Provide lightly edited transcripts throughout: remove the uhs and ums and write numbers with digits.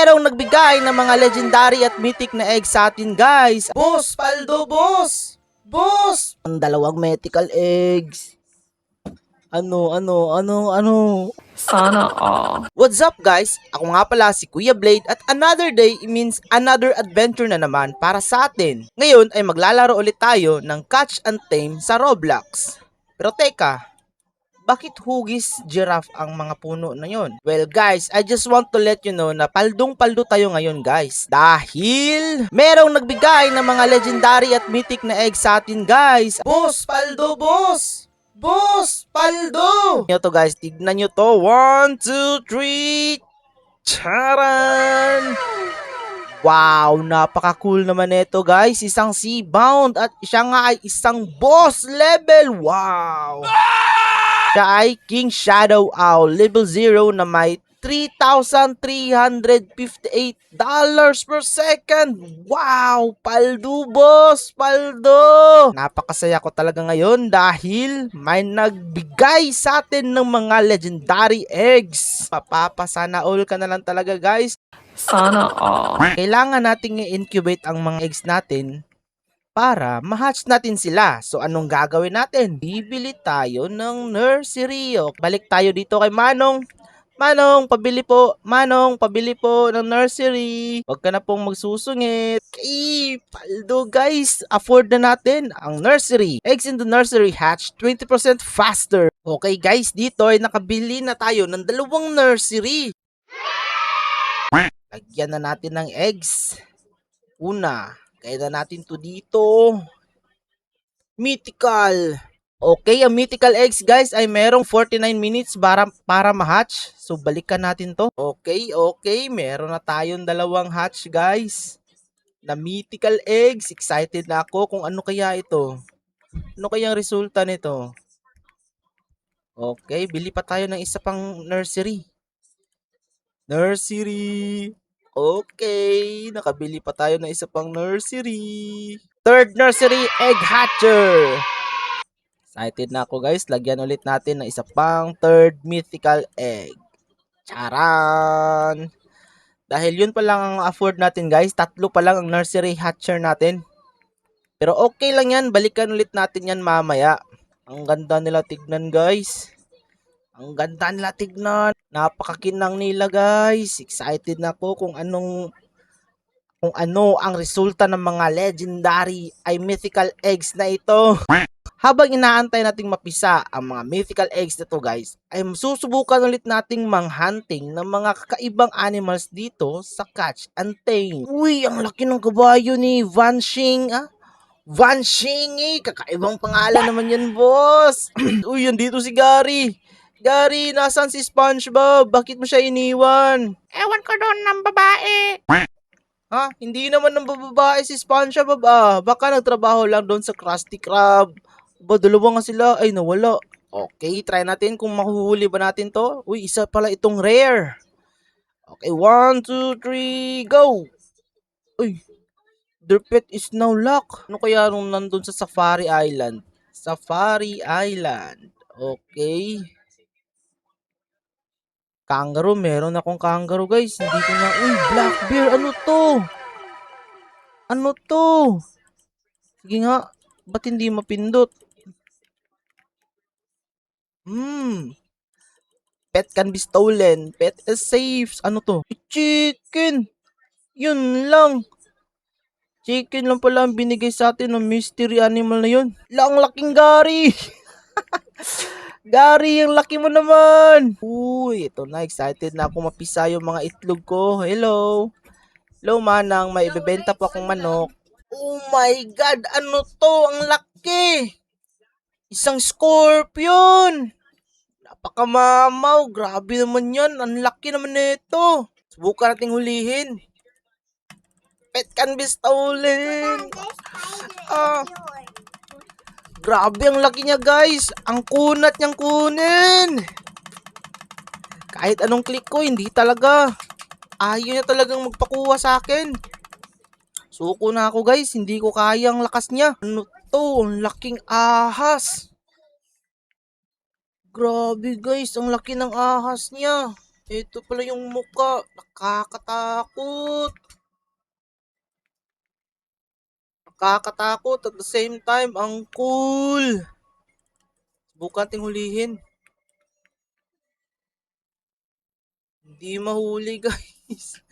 Merong nagbigay ng mga legendary at mythic na eggs sa atin, guys. Boss, paldo, boss! Boss! Ang dalawang mythical eggs. Ano? Sana all. What's up, guys? Ako nga pala si Kuya Blade at another day means another adventure na naman para sa atin. Ngayon ay maglalaro ulit tayo ng Catch and Tame sa Roblox. Pero teka, bakit hugis giraffe ang mga puno na yon? Well guys, I just want to let you know na paldong-paldo tayo ngayon guys. Dahil merong nagbigay ng mga legendary at mythic na eggs sa atin guys. Boss, paldo, boss! Boss, paldo! Nyo to guys, tignan nyo to. 1, 2, 3. Charan! Wow, napaka-cool naman ito guys. Isang sea-bound at siya nga ay isang boss level. Wow! Siya ay King Shadow Owl level 0 na may $3,358 per second. Wow! Paldo boss! Paldo! Napakasaya ko talaga ngayon dahil may nagbigay sa atin ng mga legendary eggs. Papapasana all ka na lang talaga guys. Sana all. Kailangan nating i-incubate ang mga eggs natin para ma-hatch natin sila. So anong gagawin natin? Bibili tayo ng nursery. O, balik tayo dito kay Manong. Manong, pabili po. Manong, pabili po ng nursery. Huwag ka na pong magsusungit. Okay, paldo guys. Afford na natin ang nursery. Eggs in the nursery hatch 20% faster. Okay guys, dito ay nakabili na tayo ng dalawang nursery. Lagyan na natin ng eggs. Una, kaya na natin to dito. Mythical. Okay, ang mythical eggs guys ay merong 49 minutes para ma-hatch. So balikan natin to. Okay. Meron na tayong dalawang hatch guys. Na mythical eggs. Excited na ako kung ano kaya ito. Ano kaya ang resulta nito? Okay, bili pa tayo ng isa pang nursery. Nursery. Okay, nakabili pa tayo ng isa pang nursery. Third nursery egg hatcher. Excited na ako guys. Lagyan ulit natin ng isa pang third mythical egg. Charan! Dahil yun pa lang ang afford natin guys. 3 pa lang ang nursery hatcher natin. Pero okay lang yan. Balikan ulit natin yan mamaya. Ang ganda nila tignan guys. Ang ganda nila tignan. Napakakinang nila guys. Excited na ako kung ano ang resulta ng mga legendary ay mythical eggs na ito. Habang inaantay nating mapisa ang mga mythical eggs na to guys, ay susubukan ulit nating manghunting ng mga kakaibang animals dito sa Catch and Tame. Uy, ang laki ng kabayo ni Vanshing. Vanshing kakaibang pangalan naman yan boss. Uy, andito si Gary. Gary, nasan si SpongeBob? Bakit mo siya iniwan? Ewan ko doon ng babae. Ha? Hindi naman ng babae si SpongeBob Baka nagtrabaho lang doon sa Krusty Krab. Ba, dalawa nga sila. Ay, nawala. Okay, try natin kung mahuhuli ba natin to. Uy, isa pala itong rare. Okay, 1, 2, 3, go! Uy, their pet is now locked. Ano kaya nung nandun sa Safari Island? Safari Island. Okay. Kangaroo, meron akong kangaroo guys. Hindi ko na. Uy, black bear, ano to? Ano to? Sige nga, ba't hindi mapindot? Pet can be stolen. Pet is safe. Ano to? Chicken. Yun lang. Chicken lang pala ang binigay sa atin ng mystery animal na yun. Lang laking Gary. Gary, ang laki mo naman. Uy, ito na. Excited na ako mapisa yung mga itlog ko. Hello. Hello, manang. May ibebenta po akong manok. Oh my God. Ano to? Ang laki. Isang scorpion. Napakamamaw. Grabe naman yan. Ang laki naman nito. Subukan nating hulihin. Pet can be stolen. Grabe ang laki niya guys. Ang kunat niyang kunin. Kahit anong click ko, hindi talaga. Ayaw niya talagang magpakuha sa akin. Suko na ako guys. Hindi ko kaya ang lakas niya. Ano to? Ang laking ahas. Grabe guys. Ang laki ng ahas niya. Ito pala yung muka. Nakakatakot. Nakakatakot at the same time, ang cool. Subukan nating hulihin. Hindi mahuli guys.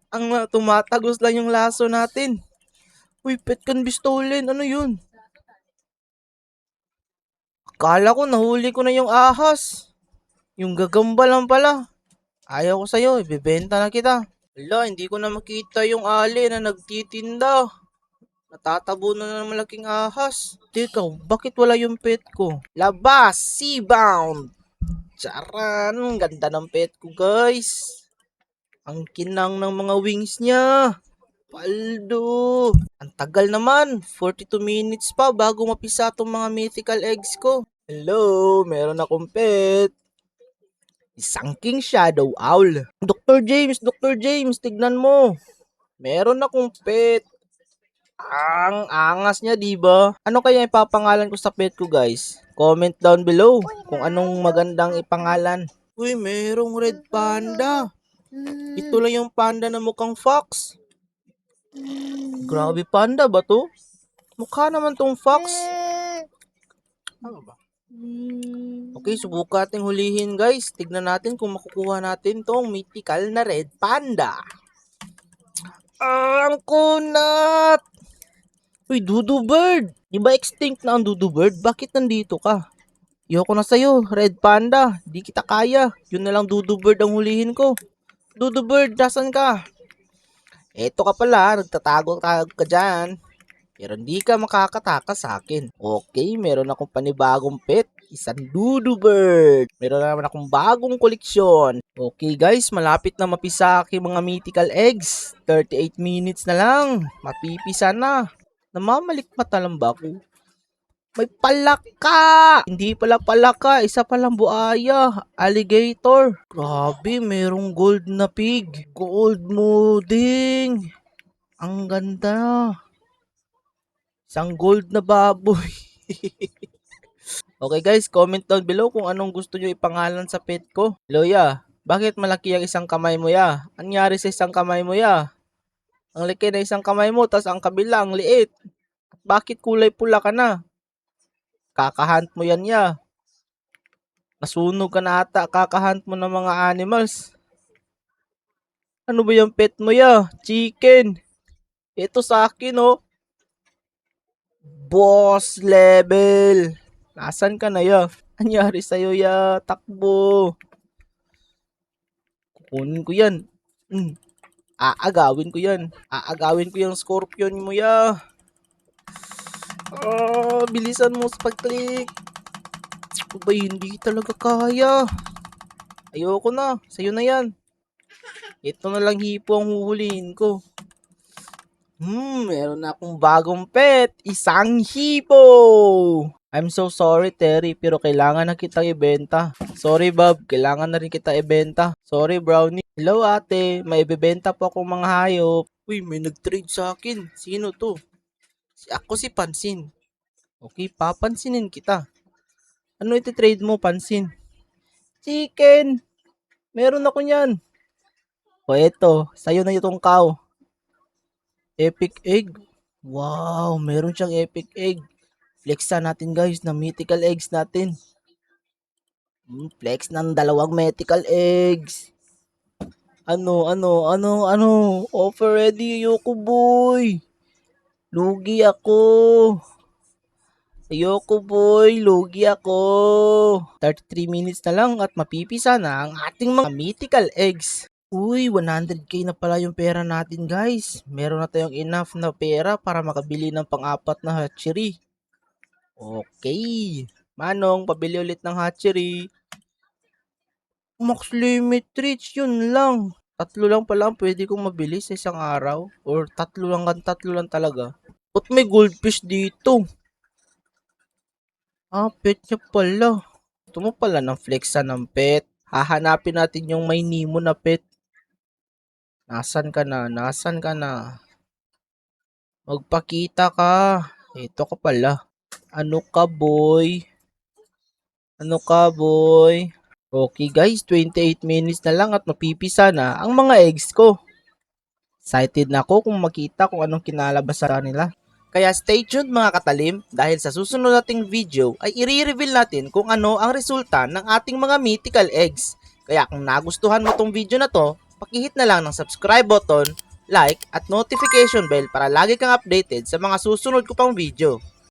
Ang tumatagos lang yung laso natin. Uy, pet can be stolen. Ano yun? Akala ko nahuli ko na yung ahas. Yung gagamba lang pala. Ayaw ko sa'yo, ibebenta na kita. Wala, hindi ko na makita yung ali na nagtitinda. Natatabo na ng malaking ahas. Teka, bakit wala yung pet ko? Labas! Seabound! Charan! Ganda ng pet ko, guys. Ang kinang ng mga wings niya. Paldo! Ang tagal naman. 42 minutes pa bago mapisa tong mga mythical eggs ko. Hello! Meron akong pet. Isang King Shadow Owl. Dr. James, tignan mo. Meron akong pet. Ang angas niya, di ba? Ano kaya ipapangalan ko sa pet ko, guys? Comment down below kung anong magandang ipangalan. Uy, merong red panda. Ito lang yung panda na mukhang fox. Grabe panda ba to? Mukha naman tong fox. Ano ba? Okay, subukan natin hulihin guys. Tignan natin kung makukuha natin tong mythical na red panda. Ang kunat! Uy, Dudu Bird! Di ba extinct na ang Dudu Bird? Bakit nandito ka? Ayoko na sa'yo, red panda. Di kita kaya. Yun na lang Dudu Bird ang hulihin ko. Dudu Bird, nasan ka? Eto ka pala, nagtatago-tago ka dyan. Pero hindi ka makakatakas sa akin. Okay, meron akong panibagong pet. Isang Dudu Bird. Meron naman akong bagong koleksyon. Okay guys, malapit na mapisa aking mga mythical eggs. 38 minutes na lang. Mapipisa na. Namamalikmata lang ba ako? May palaka! Hindi pala palaka, isa palang buaya. Alligator. Grabe, merong gold na pig. Gold modding. Ang ganda. Isang gold na baboy. Okay guys, comment down below kung anong gusto nyo ipangalan sa pet ko. Loya, bakit malaki ang isang kamay mo ya? Anyari sa isang kamay mo ya? Ang laki na isang kamay mo, tas ang kabila ang liit. Bakit kulay pula ka na? Kakahunt mo yan ya. Nasunog ka na ata, kakahunt mo ng mga animals. Ano ba yung pet mo ya? Chicken. Ito sa akin oh. Boss level. Nasaan ka na ya? Anyari sa'yo ya? Takbo. Kukunin ko yan. Aagawin ko yan. Aagawin ko yung scorpion mo ya. Bilisan mo sa pag-click. Ba, hindi talaga kaya. Ayoko na. Sa'yo na yan. Ito na lang hipo ang huhulihin ko. Meron na akong bagong pet. Isang hipo. I'm so sorry, Terry, pero kailangan na kitang ibenta. Sorry, Bob, kailangan na rin kita ibenta. Sorry, Brownie. Hello, ate. May ibebenta po akong mga hayop. Uy, may nag-trade sa akin. Sino to? Ako si Pansin. Okay, papansinin kita. Ano iti-trade mo, Pansin? Chicken! Meron ako niyan. O eto, sa'yo na itong cow. Epic egg. Wow, meron siyang epic egg. Flexan natin guys na mythical eggs natin. Flex ng dalawang mythical eggs. Ano? Offer ready, Yoko boy. Lugi ako. Ayoko boy, lugi ako. 33 minutes na lang at mapipisa na ang ating mga mythical eggs. Uy, 100k na pala yung pera natin guys. Meron na tayong enough na pera para makabili ng pang-apat na hatchery. Okay. Manong, pabili ulit ng hatchery. Max limit reach, yun lang. Tatlo lang pala ang pwede kong mabili sa isang araw. Or tatlo lang talaga. Ba't may goldfish dito? Pet niya pala. Ito mo pala ng flexan ng pet. Hahanapin natin yung may Nemo na pet. Nasaan ka na? Magpakita ka. Ito ka pala. Ano ka boy? Okay guys, 28 minutes na lang at mapipisa na ang mga eggs ko. Excited na ako kung makita kung anong kinalabas sa nila. Kaya stay tuned mga katalim dahil sa susunod nating video ay i-reveal natin kung ano ang resulta ng ating mga mythical eggs. Kaya kung nagustuhan mo tong video na to, pakihit na lang ng subscribe button, like at notification bell para lagi kang updated sa mga susunod ko pang video.